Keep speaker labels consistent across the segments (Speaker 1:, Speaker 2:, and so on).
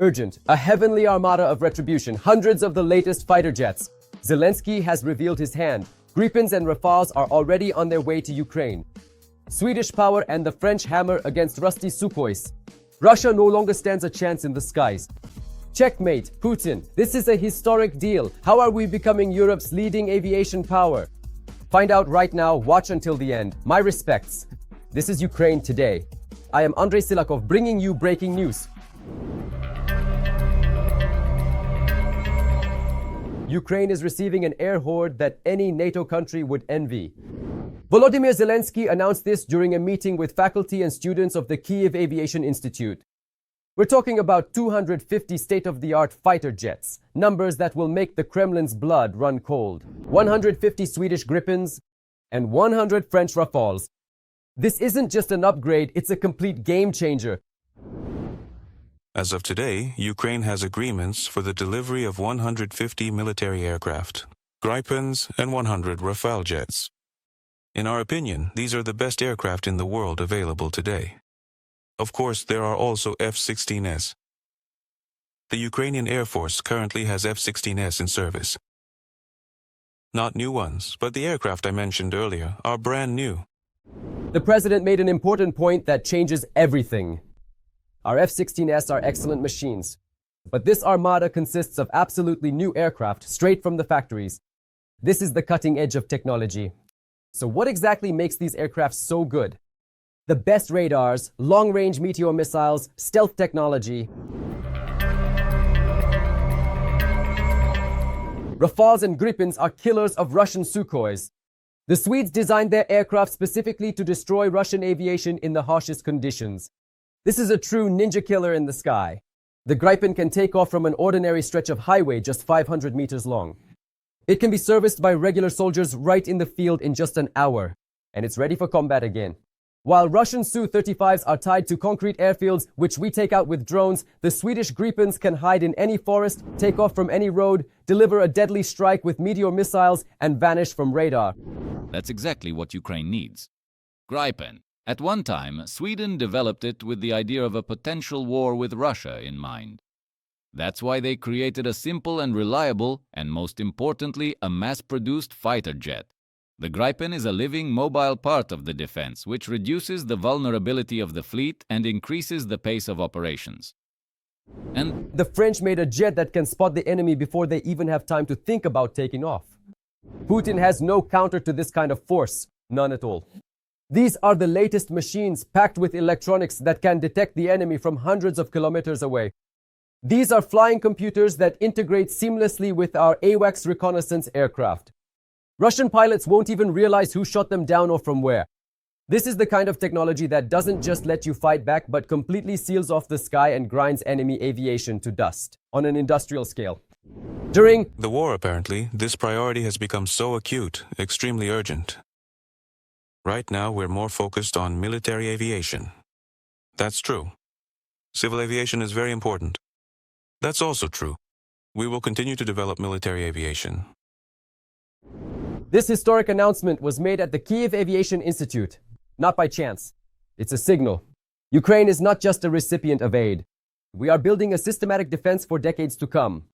Speaker 1: Urgent. A heavenly armada of retribution. Hundreds of the latest fighter jets. Zelensky has revealed his hand. Gripens and Rafales are already on their way to Ukraine. Swedish power and the French hammer against rusty Sukhois. Russia no longer stands a chance in the skies. Checkmate, Putin. This is a historic deal. How are we becoming Europe's leading aviation power? Find out right now. Watch until the end. My respects. This is Ukraine Today. I am Andrei Silakov bringing you breaking news. Ukraine is receiving an air horde that any NATO country would envy. Volodymyr Zelensky announced this during a meeting with faculty and students of the Kyiv Aviation Institute. We're talking about 250 state-of-the-art fighter jets, numbers that will make the Kremlin's blood run cold, 150 Swedish Gripens, and 100 French Rafales. This isn't just an upgrade, it's a complete game changer.
Speaker 2: As of today, Ukraine has agreements for the delivery of 150 military aircraft, Gripens, and 100 Rafale jets. In our opinion, these are the best aircraft in the world available today. Of course, there are also F-16s. The Ukrainian Air Force currently has F-16s in service. Not new ones, but the aircraft I mentioned earlier are brand new.
Speaker 1: The president made an important point that changes everything. Our F-16s are excellent machines, but this armada consists of absolutely new aircraft straight from the factories. This is the cutting edge of technology. So what exactly makes these aircraft so good? The best radars, long-range meteor missiles, stealth technology. Rafales and Gripens are killers of Russian Sukhois. The Swedes designed their aircraft specifically to destroy Russian aviation in the harshest conditions. This is a true ninja killer in the sky. The Gripen can take off from an ordinary stretch of highway just 500 meters long. It can be serviced by regular soldiers right in the field in just an hour, and it's ready for combat again. While Russian Su-35s are tied to concrete airfields, which we take out with drones, the Swedish Gripens can hide in any forest, take off from any road, deliver a deadly strike with meteor missiles, and vanish from radar.
Speaker 3: That's exactly what Ukraine needs. Gripen. At one time, Sweden developed it with the idea of a potential war with Russia in mind. That's why they created a simple and reliable, and most importantly, a mass-produced fighter jet. The Gripen is a living, mobile part of the defense, which reduces the vulnerability of the fleet and increases the pace of operations. And
Speaker 1: the French made a jet that can spot the enemy before they even have time to think about taking off. Putin has no counter to this kind of force, none at all. These are the latest machines packed with electronics that can detect the enemy from hundreds of kilometers away. These are flying computers that integrate seamlessly with our AWACS reconnaissance aircraft. Russian pilots won't even realize who shot them down or from where. This is the kind of technology that doesn't just let you fight back, but completely seals off the sky and grinds enemy aviation to dust on an industrial scale. During
Speaker 2: the war, apparently, this priority has become so acute, extremely urgent. Right now, we're more focused on military aviation. That's true. Civil aviation is very important. That's also true. We will continue to develop military aviation.
Speaker 1: This historic announcement was made at the Kyiv Aviation Institute. Not by chance. It's a signal. Ukraine is not just a recipient of aid. We are building a systematic defense for decades to come.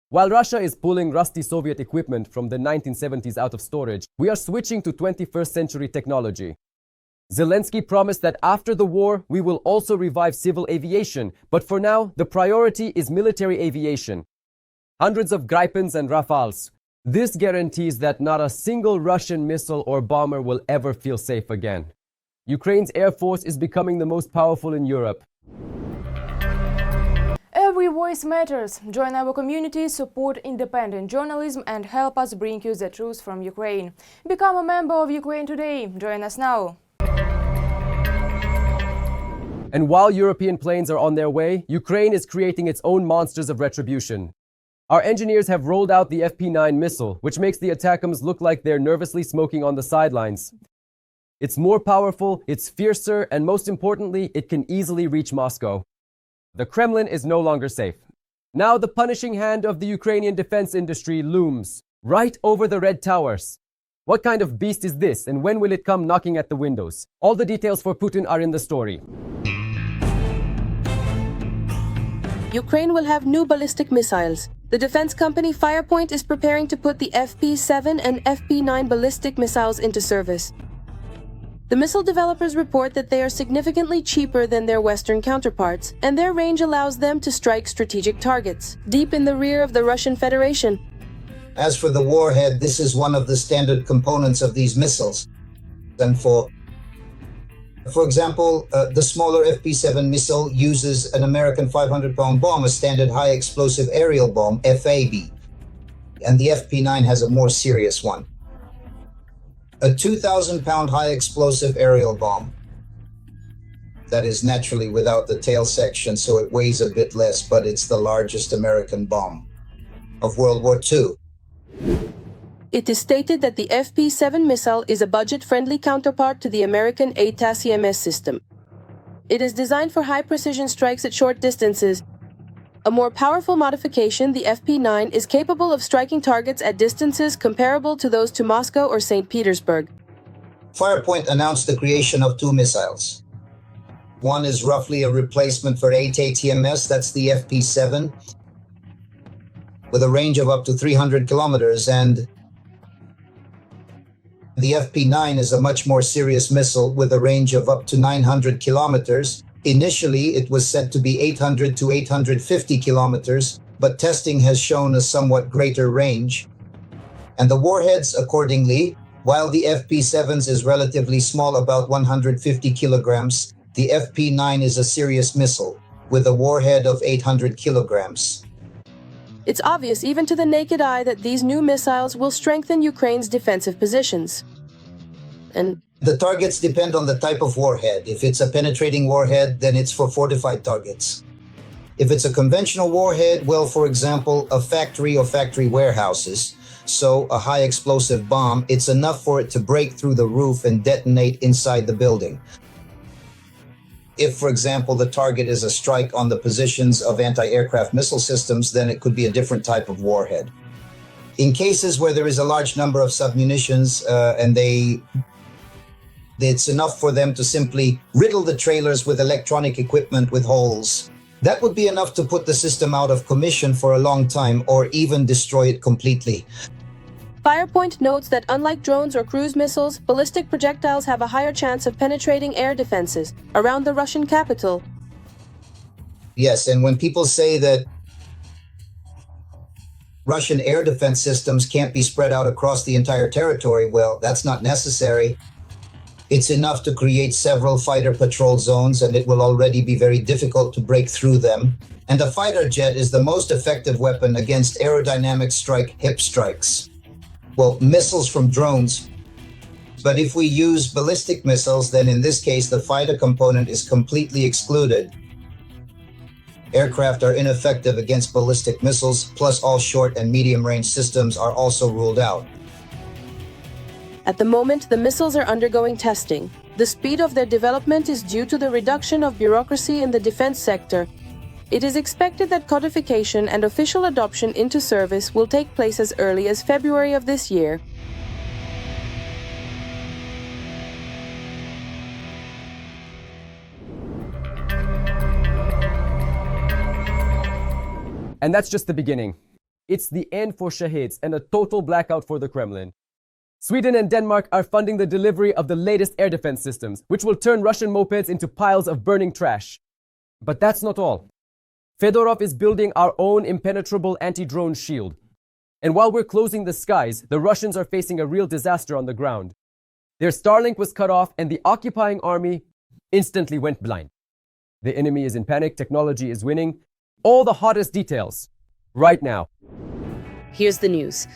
Speaker 1: While Russia is pulling rusty Soviet equipment from the 1970s out of storage, we are switching to 21st century technology. Zelensky promised that after the war, we will also revive civil aviation, but for now, the priority is military aviation. Hundreds of Gripens and Rafales. This guarantees that not a single Russian missile or bomber will ever feel safe again. Ukraine's Air Force is becoming the most powerful in Europe.
Speaker 4: Every voice matters. Join our community, support independent journalism and help us bring you the truth from Ukraine. Become a member of Ukraine Today. Join us now.
Speaker 1: And while European planes are on their way, Ukraine is creating its own monsters of retribution. Our engineers have rolled out the FP9 missile, which makes the ATACMS look like they're nervously smoking on the sidelines. It's more powerful, it's fiercer, and most importantly, it can easily reach Moscow. The Kremlin is no longer safe. Now the punishing hand of the Ukrainian defense industry looms right over the Red Towers. What kind of beast is this, and when will it come knocking at the windows? All the details for Putin are in the story.
Speaker 5: Ukraine will have new ballistic missiles. The defense company Firepoint is preparing to put the FP-7 and FP-9 ballistic missiles into service. The missile developers report that they are significantly cheaper than their Western counterparts, and their range allows them to strike strategic targets, deep in the rear of the Russian Federation.
Speaker 6: As for the warhead, this is one of the standard components of these missiles. And for example, the smaller FP-7 missile uses an American 500-pound bomb, a standard high-explosive aerial bomb, FAB. And the FP-9 has a more serious one. A 2,000-pound high-explosive aerial bomb. That is naturally without the tail section, so it weighs a bit less, but it's the largest American bomb of World War II.
Speaker 5: It is stated that the FP-7 missile is a budget-friendly counterpart to the American ATACMS system. It is designed for high-precision strikes at short distances. A more powerful modification, the FP-9, is capable of striking targets at distances comparable to those to Moscow or St. Petersburg.
Speaker 6: Firepoint announced the creation of two missiles. One is roughly a replacement for ATACMS, that's the FP-7, with a range of up to 300 kilometers, and the FP-9 is a much more serious missile with a range of up to 900 kilometers. Initially, it was said to be 800 to 850 kilometers, but testing has shown a somewhat greater range. And the warheads, accordingly, while the FP-7's is relatively small, about 150 kilograms, the FP-9 is a serious missile with a warhead of 800 kilograms.
Speaker 5: It's obvious even to the naked eye that these new missiles will strengthen Ukraine's defensive positions. And
Speaker 6: the targets depend on the type of warhead. If it's a penetrating warhead, then it's for fortified targets. If it's a conventional warhead, well, for example, a factory or factory warehouses, so a high explosive bomb, it's enough for it to break through the roof and detonate inside the building. If, for example, the target is a strike on the positions of anti-aircraft missile systems, then it could be a different type of warhead. In cases where there is a large number of submunitions and it's enough for them to simply riddle the trailers with electronic equipment with holes. That would be enough to put the system out of commission for a long time or even destroy it completely.
Speaker 5: Firepoint notes that unlike drones or cruise missiles, ballistic projectiles have a higher chance of penetrating air defenses around the Russian capital.
Speaker 6: Yes, and when people say that Russian air defense systems can't be spread out across the entire territory, well, that's not necessary. It's enough to create several fighter patrol zones, and it will already be very difficult to break through them. And a fighter jet is the most effective weapon against aerodynamic strike hip strikes. Well, missiles from drones. But if we use ballistic missiles, then in this case, the fighter component is completely excluded. Aircraft are ineffective against ballistic missiles, plus all short and medium-range systems are also ruled out.
Speaker 5: At the moment, the missiles are undergoing testing. The speed of their development is due to the reduction of bureaucracy in the defense sector. It is expected that codification and official adoption into service will take place as early as February of this year.
Speaker 1: And that's just the beginning. It's the end for Shahids and a total blackout for the Kremlin. Sweden and Denmark are funding the delivery of the latest air defense systems, which will turn Russian mopeds into piles of burning trash. But that's not all. Fedorov is building our own impenetrable anti-drone shield. And while we're closing the skies, the Russians are facing a real disaster on the ground. Their Starlink was cut off and the occupying army instantly went blind. The enemy is in panic, technology is winning. All the hottest details, right now.
Speaker 7: Here's the news.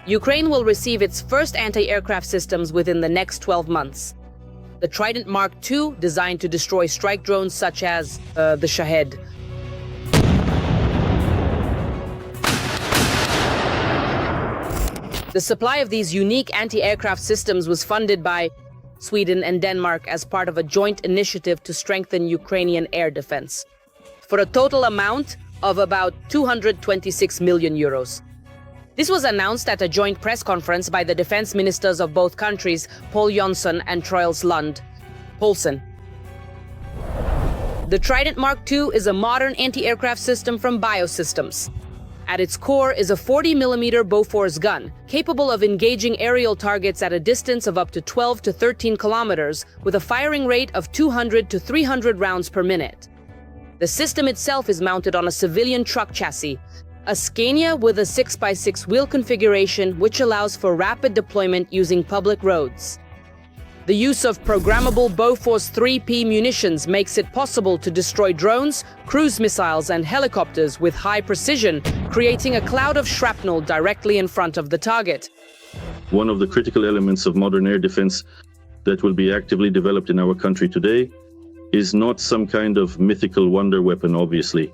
Speaker 7: Ukraine will receive its first anti-aircraft systems within the next 12 months. The Trident Mark II, designed to destroy strike drones such as the Shahed. The supply of these unique anti-aircraft systems was funded by Sweden and Denmark as part of a joint initiative to strengthen Ukrainian air defense, for a total amount of about 226 million euros. This was announced at a joint press conference by the defense ministers of both countries, Pål Jonson and Troels Lund Poulsen. The Trident Mark II is a modern anti-aircraft system from Biosystems. At its core is a 40mm Bofors gun, capable of engaging aerial targets at a distance of up to 12 to 13 kilometers, with a firing rate of 200 to 300 rounds per minute. The system itself is mounted on a civilian truck chassis, a Scania with a 6x6 wheel configuration which allows for rapid deployment using public roads. The use of programmable Bofors 3P munitions makes it possible to destroy drones, cruise missiles and helicopters with high precision, creating a cloud of shrapnel directly in front of the target.
Speaker 8: One of the critical elements of modern air defense that will be actively developed in our country today is not some kind of mythical wonder weapon, obviously,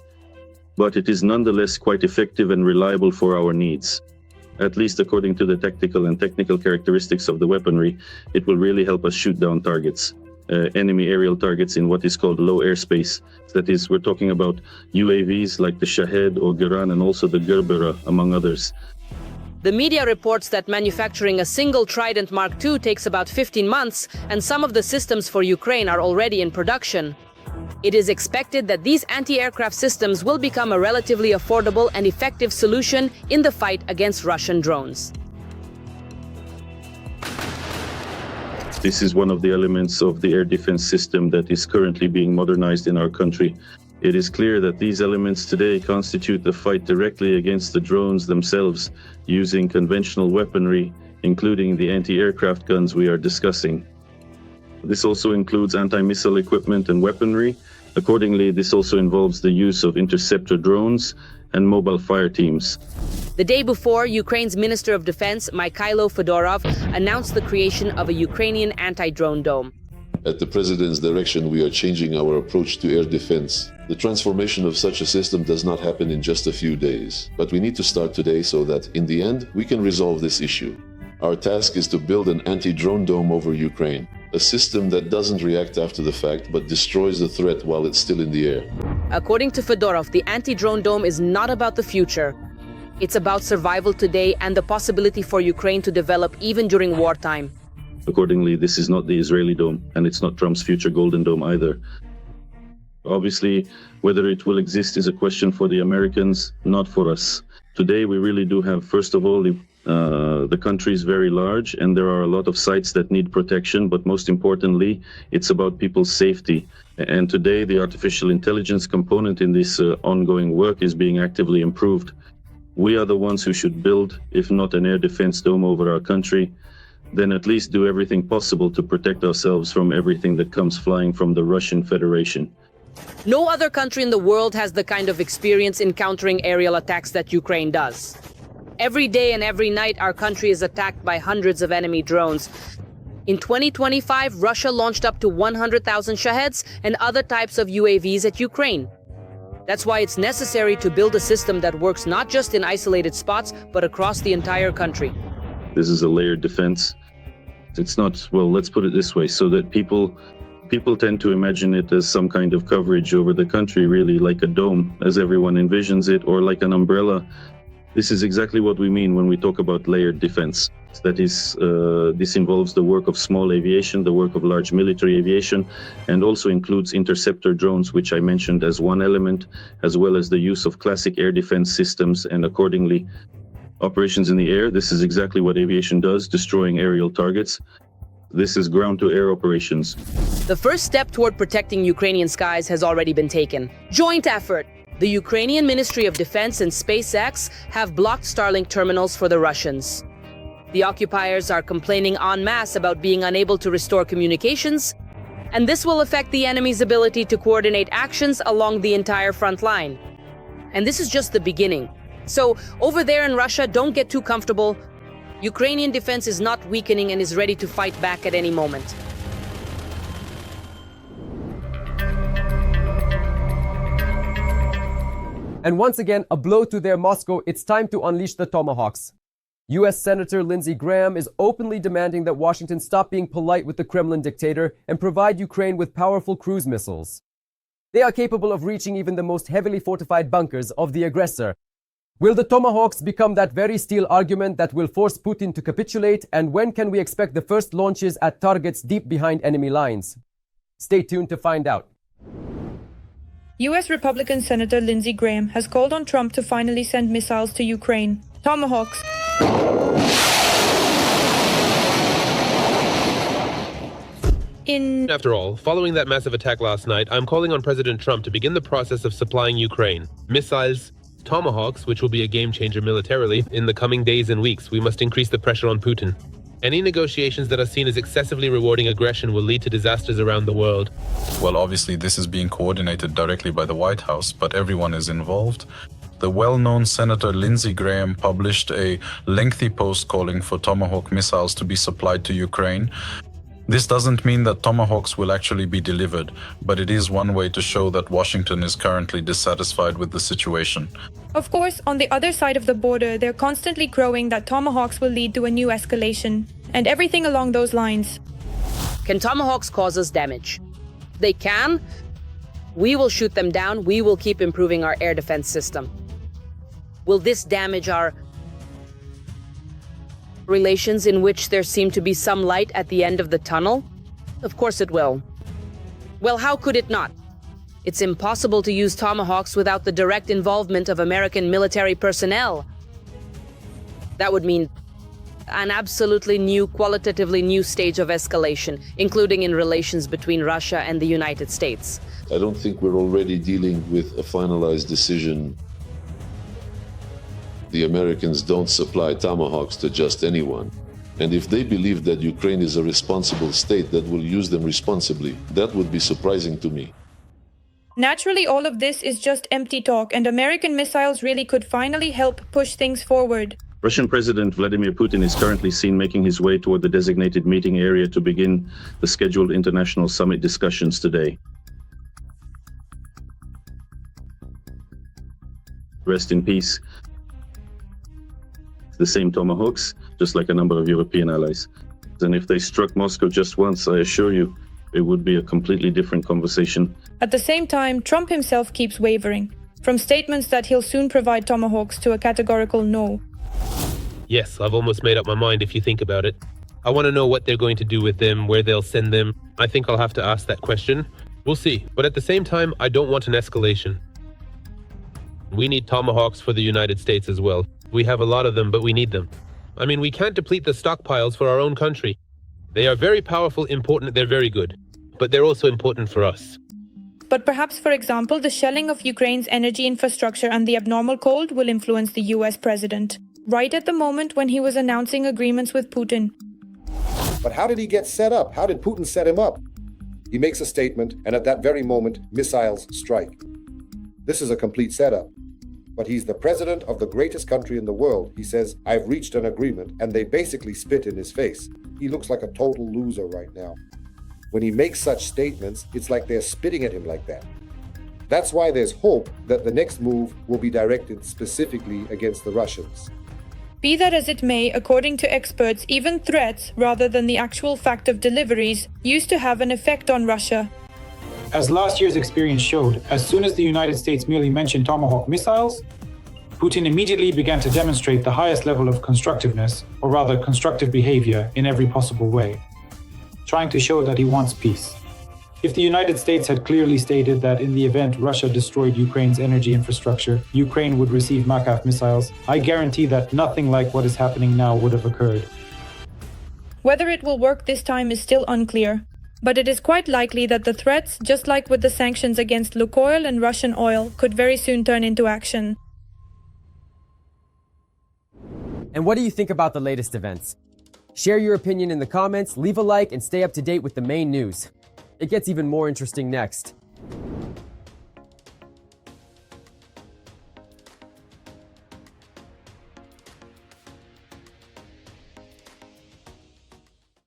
Speaker 8: but it is nonetheless quite effective and reliable for our needs. At least according to the tactical and technical characteristics of the weaponry, it will really help us shoot down targets, enemy aerial targets in what is called low airspace. That is, we're talking about UAVs like the Shahed or Giran and also the Gerbera, among others.
Speaker 7: The media reports that manufacturing a single Trident Mark II takes about 15 months, and some of the systems for Ukraine are already in production. It is expected that these anti-aircraft systems will become a relatively affordable and effective solution in the fight against Russian drones.
Speaker 8: This is one of the elements of the air defense system that is currently being modernized in our country. It is clear that these elements today constitute the fight directly against the drones themselves, using conventional weaponry, including the anti-aircraft guns we are discussing. This also includes anti-missile equipment and weaponry. Accordingly, this also involves the use of interceptor drones and mobile fire teams.
Speaker 7: The day before, Ukraine's Minister of Defense, Mikhailo Fedorov, announced the creation of a Ukrainian anti-drone dome.
Speaker 9: At the President's direction, we are changing our approach to air defense. The transformation of such a system does not happen in just a few days, but we need to start today so that, in the end, we can resolve this issue. Our task is to build an anti-drone dome over Ukraine, a system that doesn't react after the fact but destroys the threat while it's still in the air.
Speaker 7: According to Fedorov, the anti-drone dome is not about the future. It's about survival today and the possibility for Ukraine to develop even during wartime.
Speaker 8: Accordingly, this is not the Israeli dome, and it's not Trump's future golden dome either. Obviously, whether it will exist is a question for the Americans, not for us. Today, we really do have, first of all, the country is very large and there are a lot of sites that need protection, but most importantly, it's about people's safety. And today, the artificial intelligence component in this ongoing work is being actively improved. We are the ones who should build, if not an air defense dome over our country, then at least do everything possible to protect ourselves from everything that comes flying from the Russian Federation.
Speaker 7: No other country in the world has the kind of experience in countering aerial attacks that Ukraine does. Every day and every night, our country is attacked by hundreds of enemy drones. In 2025, Russia launched up to 100,000 Shaheds and other types of UAVs at Ukraine. That's why it's necessary to build a system that works not just in isolated spots, but across the entire country.
Speaker 8: This is a layered defense. It's not, well, let's put it this way, so that people tend to imagine it as some kind of coverage over the country, really like a dome, as everyone envisions it, or like an umbrella. This is exactly what we mean when we talk about layered defense. That is, this involves the work of small aviation, the work of large military aviation, and also includes interceptor drones, which I mentioned as one element, as well as the use of classic air defense systems and accordingly operations in the air. This is exactly what aviation does, destroying aerial targets. This is ground-to-air operations.
Speaker 7: The first step toward protecting Ukrainian skies has already been taken. Joint effort. The Ukrainian Ministry of Defense and SpaceX have blocked Starlink terminals for the Russians. The occupiers are complaining en masse about being unable to restore communications, and this will affect the enemy's ability to coordinate actions along the entire front line. And this is just the beginning. So, over there in Russia, don't get too comfortable. Ukrainian defense is not weakening and is ready to fight back at any moment.
Speaker 1: And once again, a blow to their Moscow, it's time to unleash the tomahawks. US Senator Lindsey Graham is openly demanding that Washington stop being polite with the Kremlin dictator and provide Ukraine with powerful cruise missiles. They are capable of reaching even the most heavily fortified bunkers of the aggressor. Will the tomahawks become that very steel argument that will force Putin to capitulate, and when can we expect the first launches at targets deep behind enemy lines? Stay tuned to find out.
Speaker 10: US Republican Senator Lindsey Graham has called on Trump to finally send missiles to Ukraine. Tomahawks.
Speaker 11: After all, following that massive attack last night, I'm calling on President Trump to begin the process of supplying Ukraine missiles, Tomahawks, which will be a game changer militarily. In the coming days and weeks, we must increase the pressure on Putin. Any negotiations that are seen as excessively rewarding aggression will lead to disasters around the world.
Speaker 12: Well, obviously, this is being coordinated directly by the White House, but everyone is involved. The well-known Senator Lindsey Graham published a lengthy post calling for Tomahawk missiles to be supplied to Ukraine. This doesn't mean that Tomahawks will actually be delivered, but it is one way to show that Washington is currently dissatisfied with the situation.
Speaker 10: Of course, on the other side of the border, they're constantly crowing that Tomahawks will lead to a new escalation, and everything along those lines.
Speaker 7: Can Tomahawks cause us damage? They can. We will shoot them down. We will keep improving our air defense system. Will this damage our relations in which there seem to be some light at the end of the tunnel? Of course it will. Well, how could it not? It's impossible to use Tomahawks without the direct involvement of American military personnel. That would mean an absolutely new, qualitatively new stage of escalation, including in relations between Russia and the United States.
Speaker 9: I don't think we're already dealing with a finalized decision. The Americans don't supply Tomahawks to just anyone. And if they believe that Ukraine is a responsible state that will use them responsibly, that would be surprising to me.
Speaker 10: Naturally, all of this is just empty talk, and American missiles really could finally help push things forward.
Speaker 8: Russian President Vladimir Putin is currently seen making his way toward the designated meeting area to begin the scheduled international summit discussions today. Rest in peace. The same Tomahawks, just like a number of European allies. And if they struck Moscow just once, I assure you, it would be a completely different conversation.
Speaker 10: At the same time, Trump himself keeps wavering, from statements that he'll soon provide Tomahawks to a categorical no.
Speaker 11: Yes, I've almost made up my mind if you think about it. I want to know what they're going to do with them, where they'll send them. I think I'll have to ask that question. We'll see. But at the same time, I don't want an escalation. We need Tomahawks for the United States as well. We have a lot of them, but we need them. I mean, we can't deplete the stockpiles for our own country. They are very powerful, important, they're very good. But they're also important for us.
Speaker 10: But perhaps, for example, the shelling of Ukraine's energy infrastructure and the abnormal cold will influence the US president, right at the moment when he was announcing agreements with Putin.
Speaker 13: But how did he get set up? How did Putin set him up? He makes a statement, and at that very moment, missiles strike. This is a complete setup. But he's the president of the greatest country in the world. He says, I've reached an agreement, and they basically spit in his face. He looks like a total loser right now. When he makes such statements, it's like they're spitting at him like that. That's why there's hope that the next move will be directed specifically against the Russians.
Speaker 10: Be that as it may, according to experts, even threats, rather than the actual fact of deliveries, used to have an effect on Russia.
Speaker 14: As last year's experience showed, as soon as the United States merely mentioned Tomahawk missiles, Putin immediately began to demonstrate the highest level of constructiveness, or rather constructive behavior, in every possible way, trying to show that he wants peace. If the United States had clearly stated that in the event Russia destroyed Ukraine's energy infrastructure, Ukraine would receive Makarov missiles, I guarantee that nothing like what is happening now would have occurred.
Speaker 10: Whether it will work this time is still unclear. But it is quite likely that the threats, just like with the sanctions against Lukoil and Russian oil, could very soon turn into action.
Speaker 1: And what do you think about the latest events? Share your opinion in the comments, leave a like, and stay up to date with the main news. It gets even more interesting next.